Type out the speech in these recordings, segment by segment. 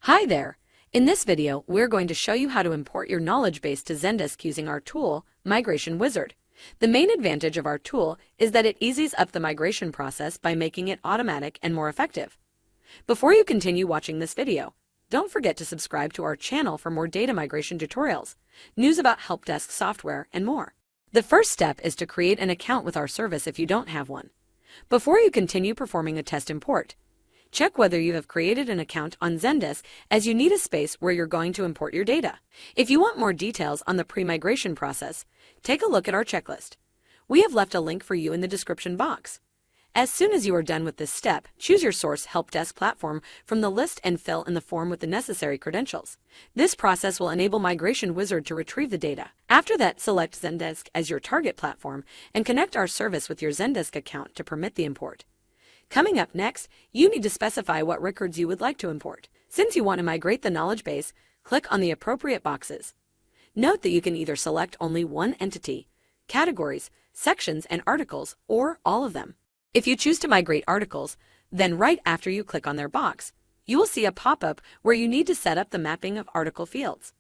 Hi there! In this video, we're going to show you how to import your knowledge base to Zendesk using our tool, Migration Wizard. The main advantage of our tool is that it eases up the migration process by making it automatic and more effective. Before you continue watching this video, don't forget to subscribe to our channel for more data migration tutorials, news about help desk software, and more. The first step is to create an account with our service if you don't have one. Before you continue performing a test import, check whether you have created an account on Zendesk, as you need a space where you're going to import your data. If you want more details on the pre-migration process, take a look at our checklist. We have left a link for you in the description box. As soon as you are done with this step, choose your source help desk platform from the list and fill in the form with the necessary credentials. This process will enable Migration Wizard to retrieve the data. After that, select Zendesk as your target platform and connect our service with your Zendesk account to permit the import. Coming up next, you need to specify what records you would like to import. Since you want to migrate the knowledge base, click on the appropriate boxes. Note that you can either select only one entity, categories, sections, and articles, or all of them. If you choose to migrate articles, then right after you click on their box, you will see a pop-up where you need to set up the mapping of article fields.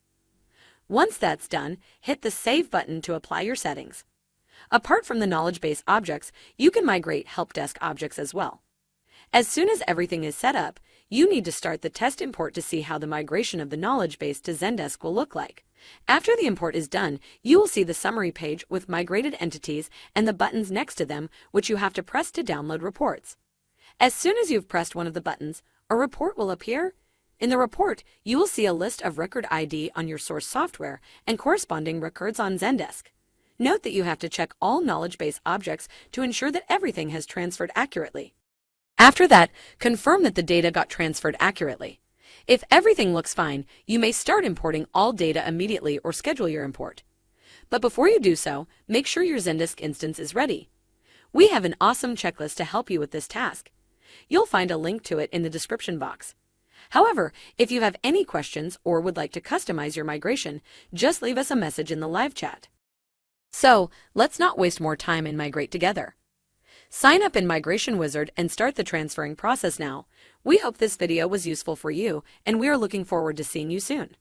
Once that's done, hit the Save button to apply your settings. Apart from the knowledge base objects, you can migrate help desk objects as well. As soon as everything is set up, you need to start the test import to see how the migration of the knowledge base to Zendesk will look like. After the import is done, you will see the summary page with migrated entities and the buttons next to them, which you have to press to download reports. As soon as you've pressed one of the buttons, a report will appear. In the report, you will see a list of record ID on your source software and corresponding records on Zendesk. Note that you have to check all knowledge base objects to ensure that everything has transferred accurately. After that, confirm that the data got transferred accurately. If everything looks fine, you may start importing all data immediately or schedule your import. But before you do so, make sure your Zendesk instance is ready. We have an awesome checklist to help you with this task. You'll find a link to it in the description box. However, if you have any questions or would like to customize your migration, just leave us a message in the live chat. So, let's not waste more time and migrate together. Sign up in Migration Wizard and start the transferring process now. We hope this video was useful for you, and we are looking forward to seeing you soon.